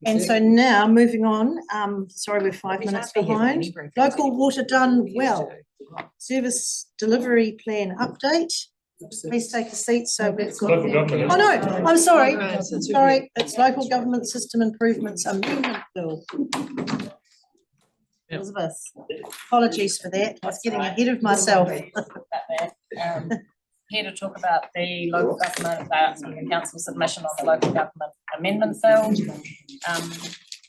And so now moving on, sorry, we're 5 minutes behind. Local water done well. Service delivery plan update. Please take a seat. So we've got. Oh no, I'm sorry. Sorry, it's local government system improvements amendment bill. Elizabeth, apologies for that. I was getting ahead of myself. Here to talk about the local government, the council submission on the local government amendment bill.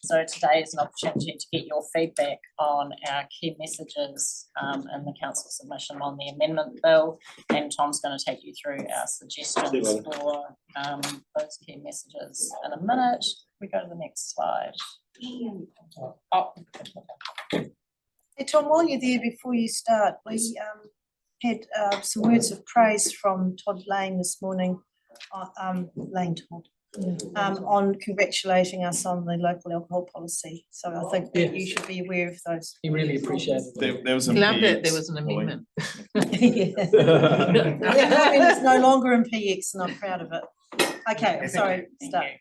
So today is an opportunity to get your feedback on our key messages in the council submission on the amendment bill, and Tom's going to take you through our suggestions for those key messages in a minute. We go to the next slide. Oh. Hey Tom, while you're there, before you start, we had some words of praise from Todd Lane this morning, on congratulating us on the local alcohol policy. So I think that you should be aware of those. He really appreciated it. There was He loved it. There was an amendment. It's no longer in PX and I'm proud of it. Okay, sorry, start.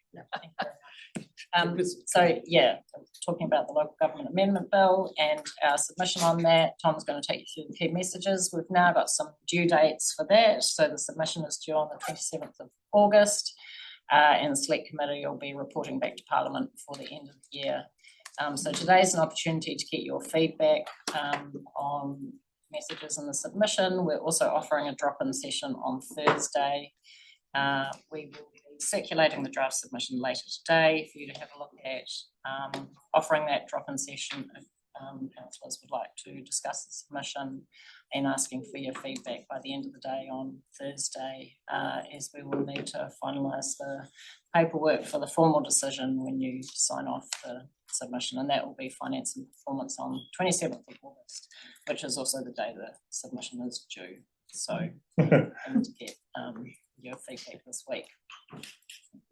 So yeah, talking about the local government amendment bill and our submission on that, Tom's going to take you through the key messages. We've now got some due dates for that. So the submission is due on the 27th of August. And the select committee will be reporting back to Parliament before the end of the year. So today's an opportunity to get your feedback on messages in the submission. We're also offering a drop-in session on Thursday. We will be circulating the draft submission later today for you to have a look at. Offering that drop-in session if councillors would like to discuss the submission, and asking for your feedback by the end of the day on Thursday, as we will need to finalise the paperwork for the formal decision when you sign off the submission, and that will be finance and performance on 27th of August, which is also the day the submission is due. So I need to get your feedback this week.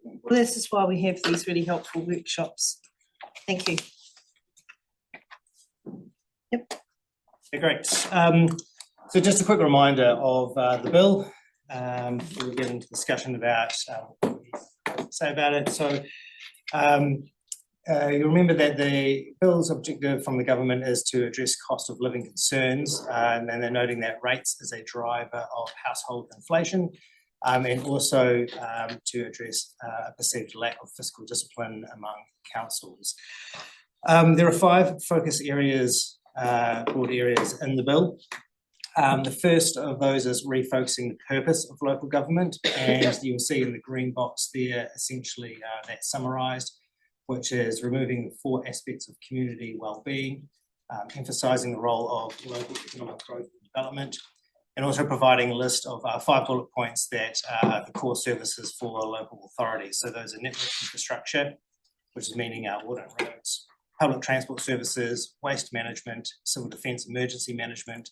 Well, this is why we have these really helpful workshops. Thank you. Yep. Okay, great. So just a quick reminder of the bill. We'll get into discussion about what we say about it. So you remember that the bill's objective from the government is to address cost of living concerns, and they're noting that rates is a driver of household inflation, and also to address a perceived lack of fiscal discipline among councils. There are 5 focus areas, broad areas in the bill. The first of those is refocusing the purpose of local government, and you'll see in the green box there essentially that's summarised, which is removing the 4 aspects of community wellbeing, emphasising the role of local economic growth and development, and also providing a list of 5 bullet points that are the core services for local authorities. So those are network infrastructure, which is meaning water and roads, public transport services, waste management, civil defence emergency management,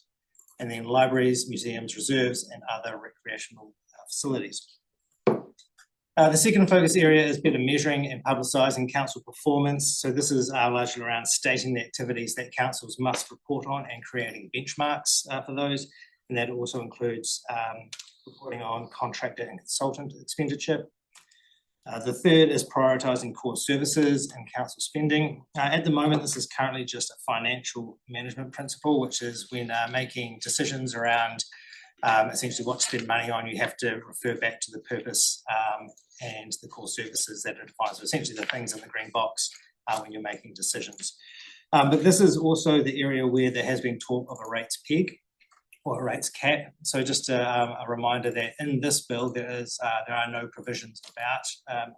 and then libraries, museums, reserves, and other recreational facilities. The second focus area is better measuring and publicising council performance. So this is largely around stating the activities that councils must report on and creating benchmarks for those. And that also includes reporting on contractor and consultant expenditure. The third is prioritising core services and council spending. At the moment, this is currently just a financial management principle, which is when making decisions around essentially what to spend money on, you have to refer back to the purpose and the core services that it defines. So essentially the things in the green box when you're making decisions. But this is also the area where there has been talk of a rates peg or a rates cap. So just a reminder that in this bill there are no provisions about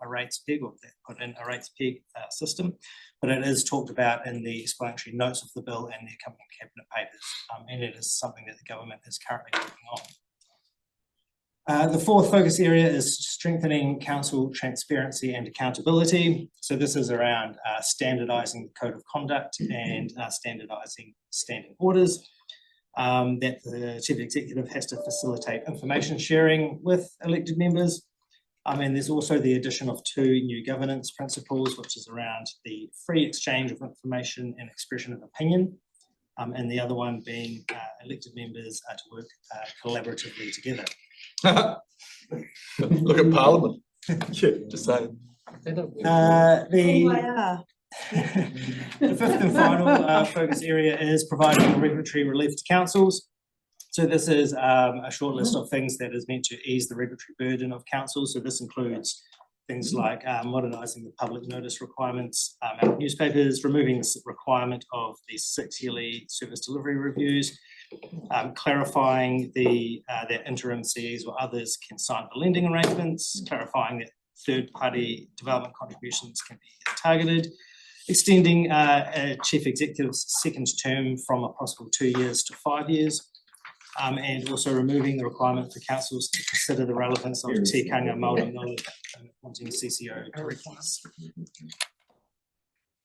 a rates peg or put in a rates peg system, but it is talked about in the explanatory notes of the bill and the accompanying cabinet papers, and it is something that the government is currently working on. The fourth focus area is strengthening council transparency and accountability. So this is around standardising the code of conduct and standardising standing orders. That the chief executive has to facilitate information sharing with elected members. And there's also the addition of 2 new governance principles, which is around the free exchange of information and expression of opinion. And the other one being elected members are to work collaboratively together. Look at Parliament. Yeah, just saying. The fifth and final focus area is providing regulatory relief to councils. So this is a short list of things that is meant to ease the regulatory burden of councils. So this includes things like modernising the public notice requirements out of newspapers, removing the requirement of the 6 yearly service delivery reviews, clarifying that interim CEs or others can sign the lending arrangements, clarifying that third-party development contributions can be targeted, extending a chief executive's second term from a possible 2 years to 5 years, and also removing the requirement for councils to consider the relevance of tikanga Māori knowledge and appointing CCO curriculums.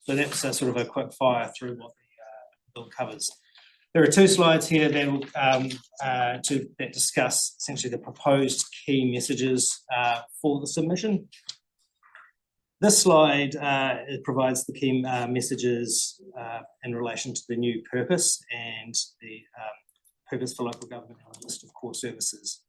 So that's sort of a quick fire through what the bill covers. There are 2 slides here that discuss essentially the proposed key messages for the submission. This slide provides the key messages in relation to the new purpose and the purpose for local government and a list of core services.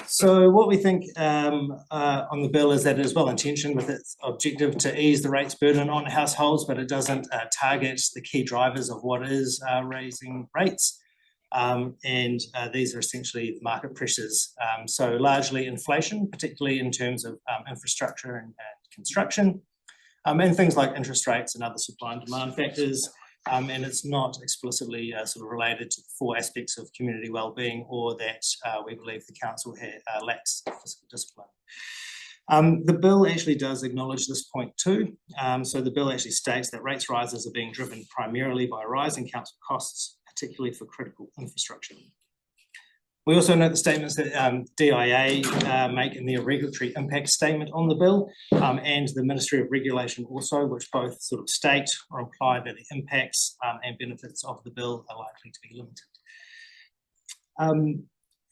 So what we think on the bill is that it is well intentioned with its objective to ease the rates burden on households, but it doesn't target the key drivers of what is raising rates. And these are essentially market pressures. So largely inflation, particularly in terms of infrastructure and construction, and things like interest rates and other supply and demand factors. And it's not explicitly sort of related to the 4 aspects of community wellbeing, or that we believe the council lacks fiscal discipline. The bill actually does acknowledge this point too. So the bill actually states that rates rises are being driven primarily by rising council costs, particularly for critical infrastructure. We also note the statements that DIA make in their regulatory impact statement on the bill, and the Ministry of Regulation also, which both sort of state or imply that the impacts and benefits of the bill are likely to be limited.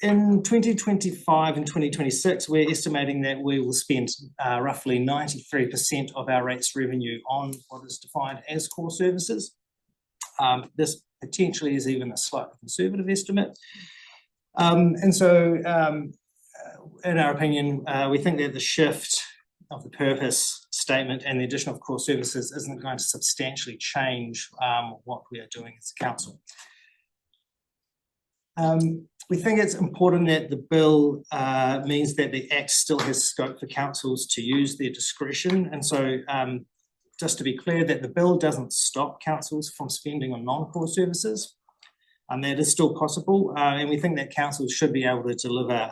In 2025 and 2026, we're estimating that we will spend roughly 93% of our rates revenue on what is defined as core services. This potentially is even a slightly conservative estimate. And so, in our opinion, we think that the shift of the purpose statement and the addition of core services isn't going to substantially change what we are doing as a council. We think it's important that the bill means that the Act still has scope for councils to use their discretion. And so, just to be clear, that the bill doesn't stop councils from spending on non-core services. That is still possible, and we think that councils should be able to deliver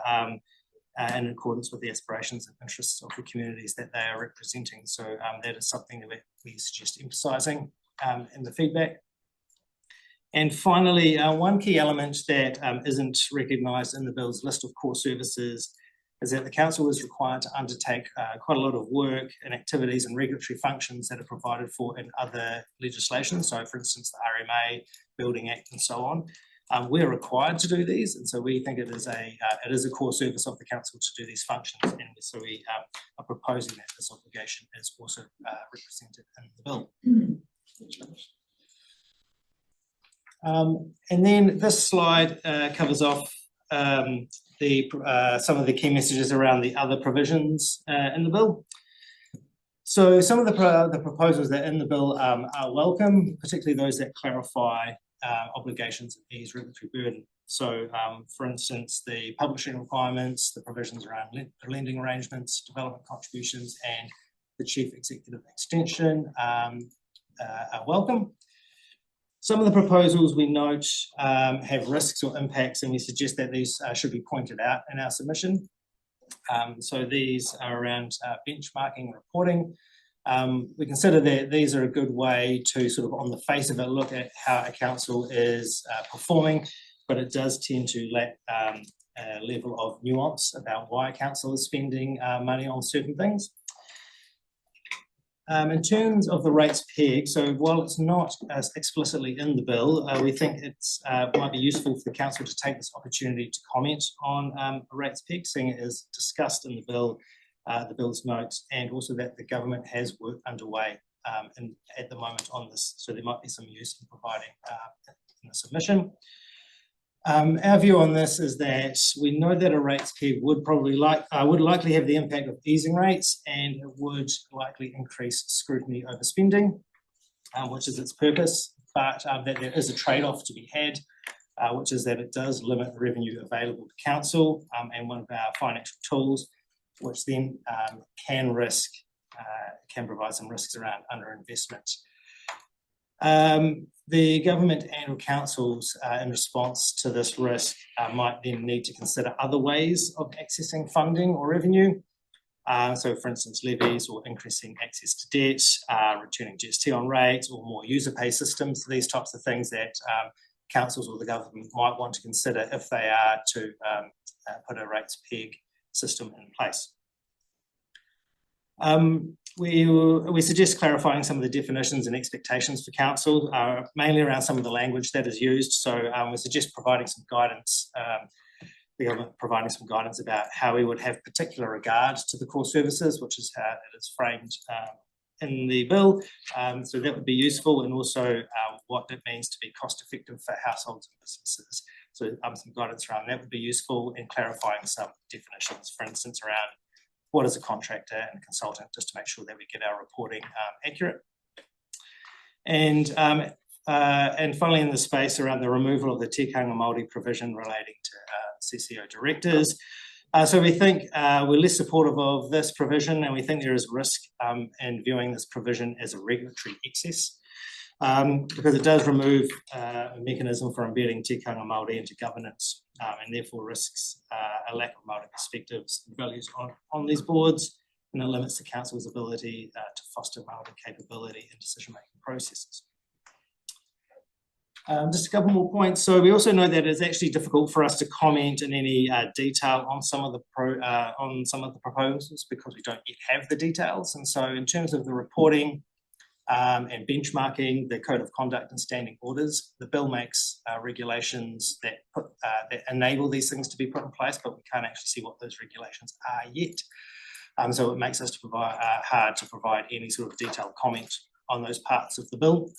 in accordance with the aspirations and interests of the communities that they are representing. So that is something that we suggest emphasising in the feedback. And finally, one key element that isn't recognised in the bill's list of core services is that the council is required to undertake quite a lot of work and activities and regulatory functions that are provided for in other legislation. So, for instance, the RMA, Building Act, and so on. We're required to do these, and so we think it is a core service of the council to do these functions, and so we are proposing that this obligation is also represented in the bill. And then this slide covers off some of the key messages around the other provisions in the bill. So some of the proposals that are in the bill are welcome, particularly those that clarify obligations and ease regulatory burden. So, for instance, the publishing requirements, the provisions around lending arrangements, development contributions, and the chief executive extension are welcome. Some of the proposals we note have risks or impacts, and we suggest that these should be pointed out in our submission. So these are around benchmarking and reporting. We consider that these are a good way to sort of on the face of it look at how a council is performing, but it does tend to lack a level of nuance about why a council is spending money on certain things. In terms of the rates peg, so while it's not explicitly in the bill, we think it's might be useful for the council to take this opportunity to comment on a rates peg, seeing it is discussed in the bill's notes, and also that the government has work underway at the moment on this, so there might be some use in providing in the submission. Our view on this is that we know that a rates peg would likely have the impact of easing rates, and it would likely increase scrutiny over spending, which is its purpose, but that there is a trade-off to be had, which is that it does limit the revenue available to council, and one of our financial tools, which then can provide some risks around underinvestment. The government and councils, in response to this risk, might then need to consider other ways of accessing funding or revenue. So, for instance, levies or increasing access to debt, returning GST on rates, or more user pay systems. These types of things that councils or the government might want to consider if they are to put a rates peg system in place. We suggest clarifying some of the definitions and expectations for council, mainly around some of the language that is used. So we suggest providing some guidance, the government providing some guidance about how we would have particular regard to the core services, which is how it is framed in the bill. So that would be useful, and also what it means to be cost effective for households and businesses. So some guidance around that would be useful, in clarifying some definitions, for instance, around what is a contractor and a consultant, just to make sure that we get our reporting accurate. And finally, in the space around the removal of the tikanga Māori provision relating to CCO directors. So we think we're less supportive of this provision, and we think there is risk in viewing this provision as a regulatory excess, because it does remove a mechanism for embedding tikanga Māori into governance, and therefore risks a lack of Māori perspectives and values on these boards, and it limits the council's ability to foster Māori capability in decision-making processes. Just a couple more points. So we also know that it's actually difficult for us to comment in any detail on some of the proposals, because we don't yet have the details. And so in terms of the reporting and benchmarking, the code of conduct and standing orders, the bill makes regulations that enable these things to be put in place, but we can't actually see what those regulations are yet. So it makes us hard to provide any sort of detailed comment on those parts of the bill.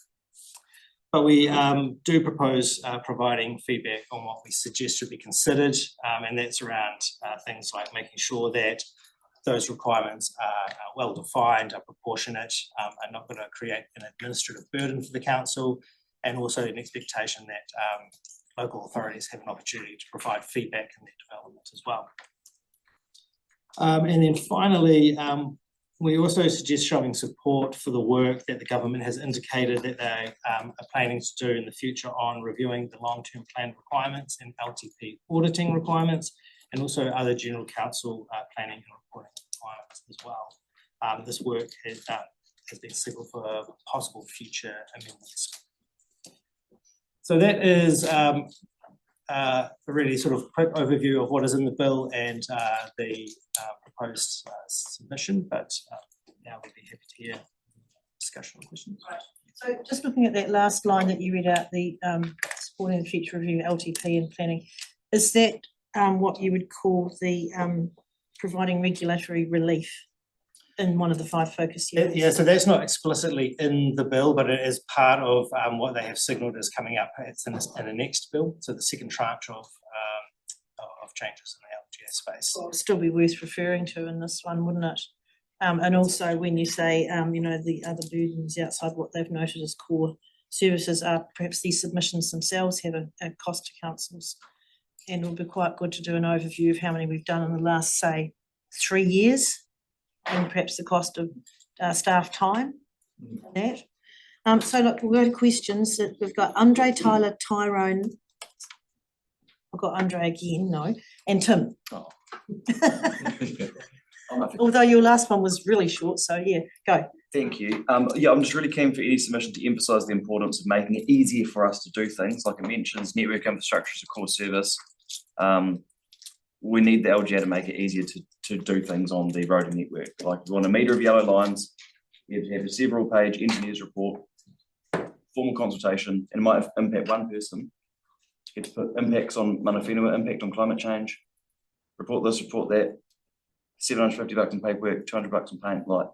But we do propose providing feedback on what we suggest should be considered, and that's around things like making sure that those requirements are well defined, are proportionate, are not going to create an administrative burden for the council, and also an expectation that local authorities have an opportunity to provide feedback in their development as well. And then finally, we also suggest showing support for the work that the government has indicated that they are planning to do in the future on reviewing the long-term plan requirements and LTP auditing requirements, and also other general council planning and reporting requirements as well. This work has been signalled for possible future amendments. So that is a really sort of quick overview of what is in the bill and the proposed submission, but now we'd be happy to hear discussion or questions. Right. So just looking at that last line that you read out, the supporting the future review, LTP and planning, is that what you would call the providing regulatory relief in one of the 5 focus areas? Yeah, so that's not explicitly in the bill, but it is part of what they have signalled is coming up. It's in the next bill, so the second tranche of changes in the LGS space. Well, it would still be worth referring to in this one, wouldn't it? And also when you say, you know, the other burdens outside what they've noted as core services are perhaps these submissions themselves have a cost to councils. And it would be quite good to do an overview of how many we've done in the last, say, 3 years, and perhaps the cost of staff time. That. So look, we'll go to questions. We've got Andre, Tyler, Tyrone. I've got Andre again, no, and Tim. Oh. Although your last one was really short, so yeah, go. Thank you. Yeah, I'm just really keen for any submission to emphasise the importance of making it easier for us to do things. Like it mentions, network infrastructure is a core service. We need the LGA to make it easier to do things on the road network. Like we want a metre of yellow lines, you have to have a several page engineer's report, formal consultation, and it might impact one person. You have to put impacts on mana whenua, impact on climate change, report this, report that, $750 in paperwork, $200 in paint, like,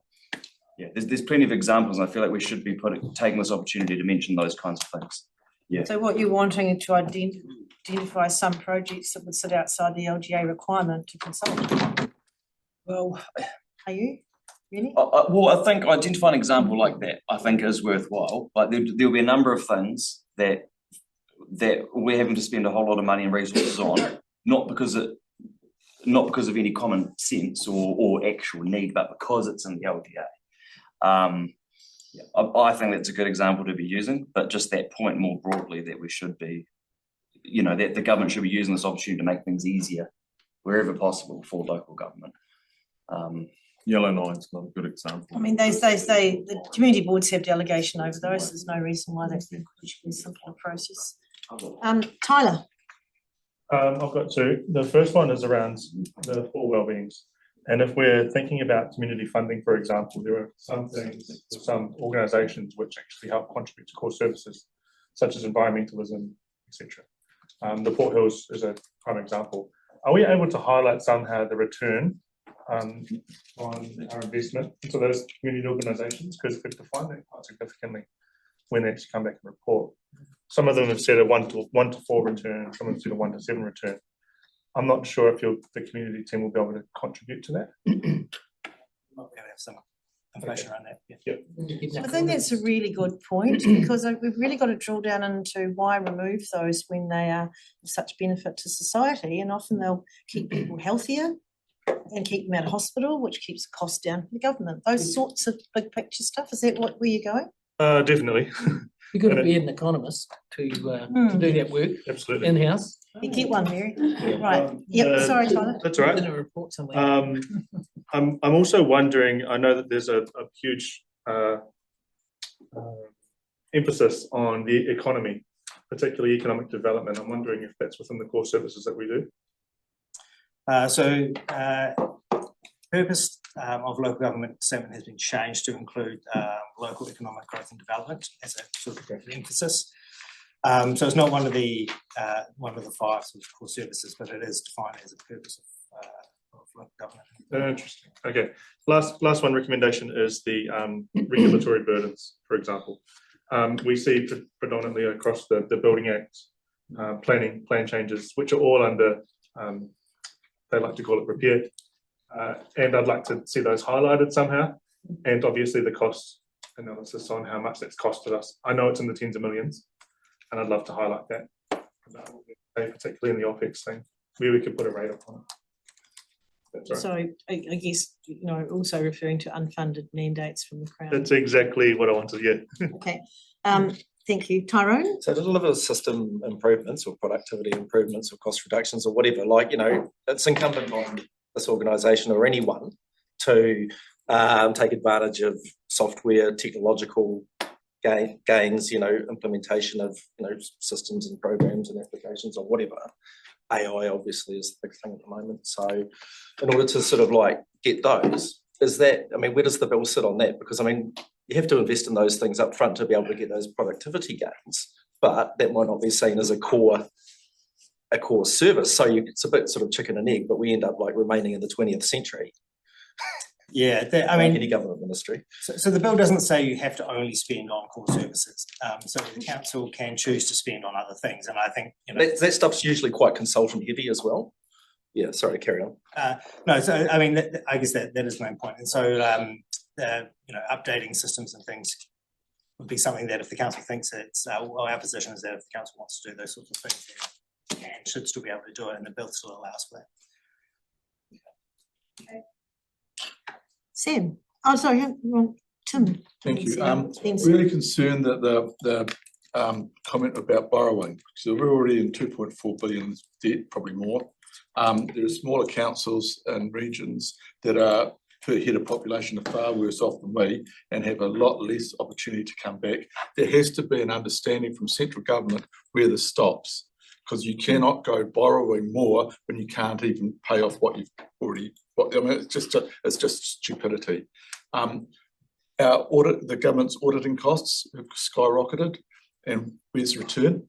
yeah, there's plenty of examples, and I feel like we should be taking this opportunity to mention those kinds of things. So what you're wanting to identify some projects that would sit outside the LGA requirement to consult? Well, Are you? Really? well, I think identifying an example like that, I think is worthwhile. Like there'll be a number of things that we're having to spend a whole lot of money and resources on, not because of any common sense or actual need, but because it's in the LGA. I think that's a good example to be using, but just that point more broadly that we should be, that the government should be using this opportunity to make things easier wherever possible for local government. Yellow line's not a good example. I mean, they say the community boards have delegation over those. There's no reason why that should be a simpler process. Tyler. I've got two. The first one is around the four wellbeings. And if we're thinking about community funding, for example, there are some things, some organisations which actually help contribute to core services, such as environmentalism, etc. The Port Hills is a prime example. Are we able to highlight somehow the return on our investment into those community organisations? Because we've defined that quite significantly when they actually come back and report. Some of them have said a 1 to 4 return, some have said a 1 to 7 return. I'm not sure if the community team will be able to contribute to that. Might be able to have some information around that. Yeah. I think that's a really good point, because we've really got to drill down into why remove those when they are of such benefit to society, and often they'll keep people healthier and keep them out of hospital, which keeps the cost down for the government. Those sorts of big picture stuff. Is that where you're going? Definitely. You've got to be an economist to do that work Absolutely. in-house. You get one, Mary. Right. Sorry, Tyler. That's all right. In a report somewhere. I'm also wondering, I know that there's a huge emphasis on the economy, particularly economic development. I'm wondering if that's within the core services that we do. Purpose of local government statement has been changed to include local economic growth and development as a sort of emphasis. So it's not one of the 5 sort of core services, but it is defined as a purpose of local government. Interesting. Okay. Last one recommendation is the regulatory burdens, for example. We see predominantly across the Building Act, plan changes, which are all under, they like to call it repair. And I'd like to see those highlighted somehow, and obviously the cost analysis on how much that's costed us. I know it's in the tens of millions, and I'd love to highlight that, particularly in the OPEX thing, where we could put a rate up on it. That's right. So I guess, also referring to unfunded mandates from the Crown. That's exactly what I wanted, yeah. Okay. Thank you. Tyrone? So to deliver system improvements or productivity improvements or cost reductions or whatever, it's incumbent on this organisation or anyone to take advantage of software, technological gains, implementation of, systems and programs and applications or whatever. AI obviously is the big thing at the moment. So in order to sort of get those, where does the bill sit on that? Because you have to invest in those things up front to be able to get those productivity gains, but that might not be seen as a core service. So it's a bit sort of chicken and egg, but we end up remaining in the 20th century. Yeah, any government ministry. So the bill doesn't say you have to only spend on core services. So the council can choose to spend on other things, and I think that stuff's usually quite consultant heavy as well. Yeah, sorry, carry on. No, so I guess that is the main point, and so updating systems and things would be something that if the council thinks it's our position is that if the council wants to do those sorts of things, they can, should still be able to do it, and the bill still allows for that. Okay. Sam. Oh, sorry, Tim. Thank you. Really concerned that the comment about borrowing, so we're already in 2.4 billion debt, probably more. There are smaller councils and regions that are per head of population are far worse off than we and have a lot less opportunity to come back. There has to be an understanding from central government where this stops, because you cannot go borrowing more when you can't even pay off what you've already. It's just stupidity. The government's auditing costs have skyrocketed, and where's the return?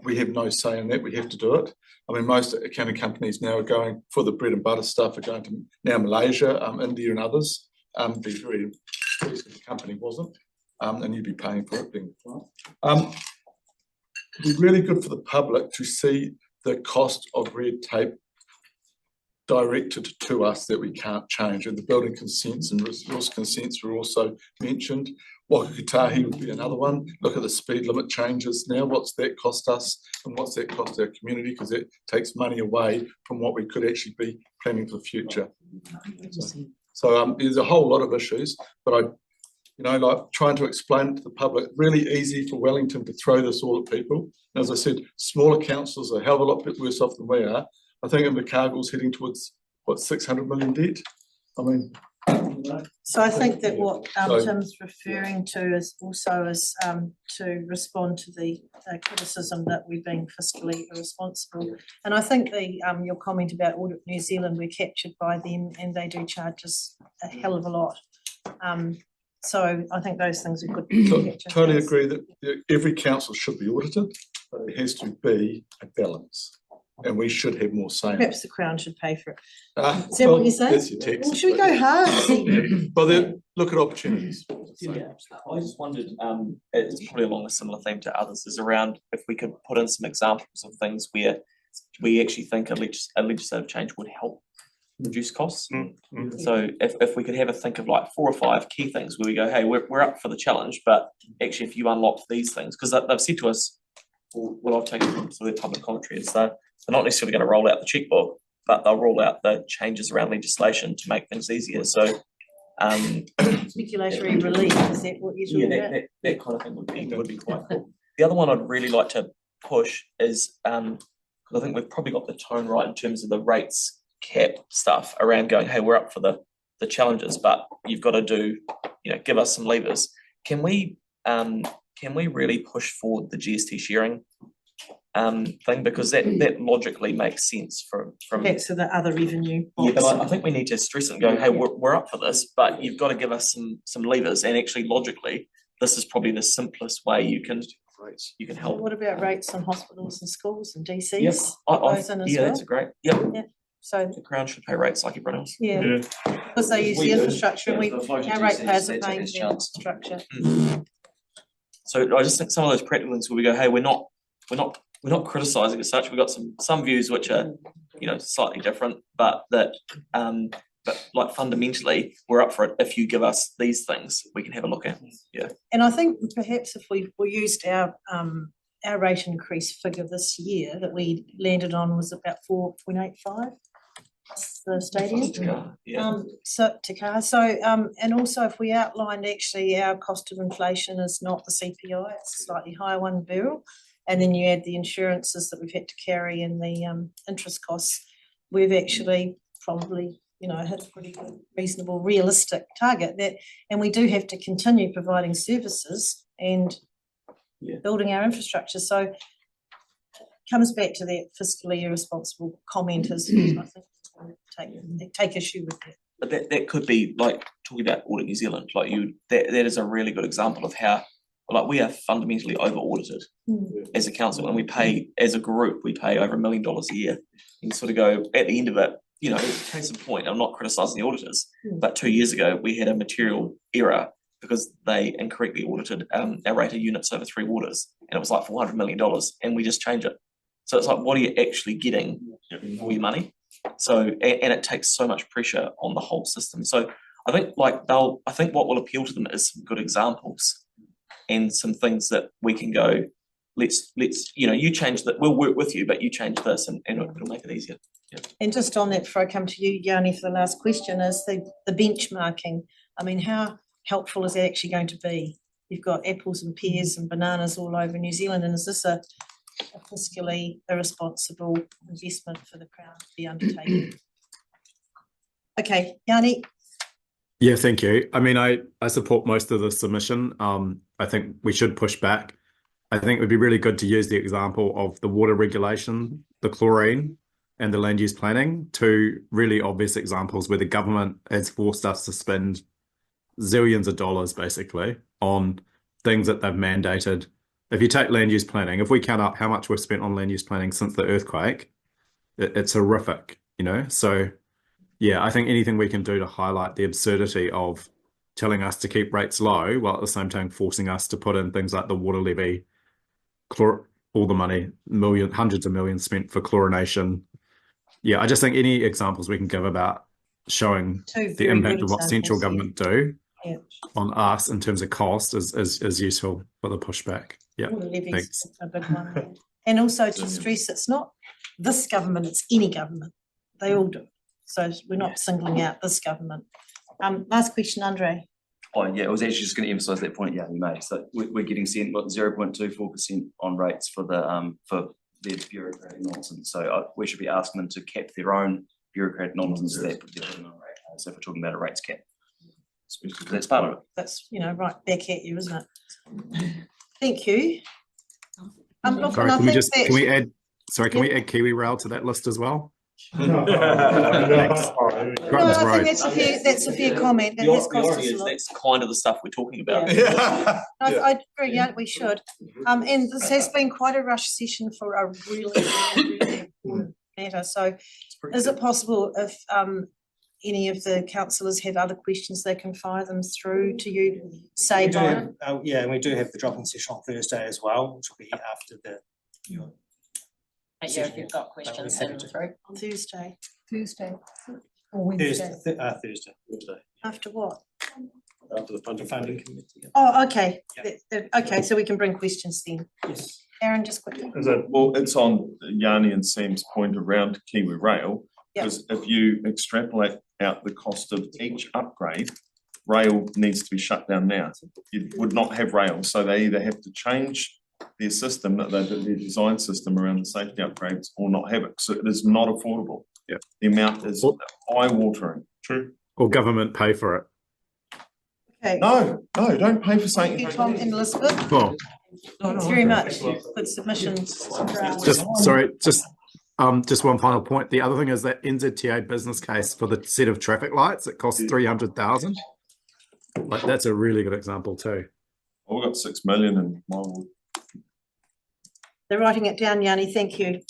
We have no say in that. We have to do it. Most accounting companies now are going for the bread and butter stuff, are going to now Malaysia, India and others. Be very pleased if the company wasn't, and you'd be paying for it being the client. it'd be really good for the public to see the cost of red tape directed to us that we can't change, and the building consents and resource consents were also mentioned. Wakakatahi would be another one. Look at the speed limit changes now. What's that cost us and what's that cost our community? Because it takes money away from what we could actually be planning for the future. So there's a whole lot of issues, but like trying to explain to the public, really easy for Wellington to throw this all at people. And as I said, smaller councils are a hell of a lot worse off than we are. I think Invercargill's heading towards, 600 million debt? I mean... So I think that what So- Tim's referring to is also to respond to the criticism that we're being fiscally irresponsible. And I think your comment about Audit New Zealand, we're captured by them and they do charge us a hell of a lot. So I think those things are good. So, totally agree that every council should be audited, but it has to be a balance. And we should have more say. Perhaps the Crown should pay for it. Is that what you're saying? That's your text. Well, should we go hard? But then look at opportunities. I just wondered, it's probably along a similar theme to others, is around if we could put in some examples of things where we actually think a legislative change would help reduce costs. So if we could have a think of like 4 or 5 key things where we go, hey, we're up for the challenge, but actually if you unlock these things, because they've said to us, what I've taken from some of their public commentary is that they're not necessarily going to roll out the checkbook, but they'll roll out the changes around legislation to make things easier. So Speculatory relief, is that what you're talking about? that kind of thing would be quite cool. The other one I'd really like to push is because I think we've probably got the tone right in terms of the rates cap stuff around going, hey, we're up for the challenges, but you've got to do, give us some levers. Can we really push forward the GST sharing thing, because that logically makes sense from Back to the other revenue. yeah, but I think we need to stress it and go, hey, we're up for this, but you've got to give us some levers, and actually logically this is probably the simplest way you can help. What about rates on hospitals and schools and DCs? Yes, that's a great. So the Crown should pay rates like everyone else. yeah, because they use the infrastructure, and our ratepayers are paying the infrastructure. So I just think some of those practical things where we go, hey, we're not criticising as such. We've got some views which are, slightly different, but like fundamentally we're up for it. If you give us these things, we can have a look at. Yeah. And I think perhaps if we used our rate increase figure this year that we landed on was about 4.85. The stadium. And also if we outlined actually our cost of inflation is not the CPI, it's a slightly higher one barrel, and then you add the insurances that we've had to carry and the interest costs, we've actually probably hit a pretty good, reasonable, realistic target. And we do have to continue providing services and building our infrastructure. So it comes back to that fiscally irresponsible comment as I think take issue with that. But that could be like talking about Audit New Zealand, that is a really good example of how we are fundamentally over audited as a council, and we pay as a group, we pay over $1 million a year. You sort of go at the end of it, case in point, I'm not criticising the auditors, but 2 years ago we had a material error because they incorrectly audited our rate of units over 3 waters, and it was like $400 million, and we just change it. So it's like, what are you actually getting for your money? So, and it takes so much pressure on the whole system. So I think I think what will appeal to them is some good examples and some things that we can go, let's you change that, we'll work with you, but you change this and it'll make it easier. Yeah. And just on that, before I come to you, Yanni, for the last question, is the benchmarking. I mean, how helpful is it actually going to be? You've got apples and pears and bananas all over New Zealand, and is this a fiscally irresponsible investment for the Crown to be undertaking? Okay, Yanni. Yeah, thank you. I mean, I support most of the submission. I think we should push back. I think it would be really good to use the example of the water regulation, the chlorine, and the land use planning, 2 really obvious examples where the government has forced us to spend zillions of dollars basically on things that they've mandated. If you take land use planning, if we count up how much we've spent on land use planning since the earthquake, it's horrific, So yeah, I think anything we can do to highlight the absurdity of telling us to keep rates low while at the same time forcing us to put in things like the water levy, all the money, hundreds of millions spent for chlorination. Yeah, I just think any examples we can give about showing the impact of what central government do on us in terms of cost is useful for the pushback. Yeah, thanks. A big one. And also to stress, it's not this government, it's any government. They all do. So we're not singling out this government. Last question, Andre. Oh, yeah, I was actually just going to emphasise that point, yeah, you made. So we're getting sent 0.24% on rates for their bureaucratic nonsense. So we should be asking them to cap their own bureaucratic nonsense that they're putting on rate. So if we're talking about a rates cap, that's part of it. That's, right back at you, isn't it? Thank you. Look, Sorry, and I can we think just, that- can we add, sorry, can we add Kiwi Rail to that list as well? No, I think that's a fair comment. That has cost us a lot. That's kind of the stuff we're talking about. I agree, yeah, we should. And this has been quite a rush session for a really important matter. So is it possible if any of the councillors have other questions, they can fire them through to you, say by? Yeah, and we do have the drop-in session on Thursday as well, which will be after the. Yeah, if you've got questions, send them through. On Thursday. Or Wednesday. Thursday. After what? After the funding committee. Oh, okay. Yeah. Okay, so we can bring questions then. Yes. Aaron, just quickly. Well, it's on Yanni and Sam's point around Kiwi Rail, because if you extrapolate out the cost of each upgrade, rail needs to be shut down now. You would not have rail, so they either have to change their system, their design system around the safety upgrades, or not have it. So it is not affordable. Yeah. The amount is eye-watering. True. Or government pay for it. Okay. No, don't pay for Thank you, something. Tom and Elizabeth. Oh, Thanks very much. Good submissions. just one final point. The other thing is that NZTA business case for the set of traffic lights, it costs 300,000. Like that's a really good example too. I've got 6 million in my ward. They're writing it down, Yanni. Thank you.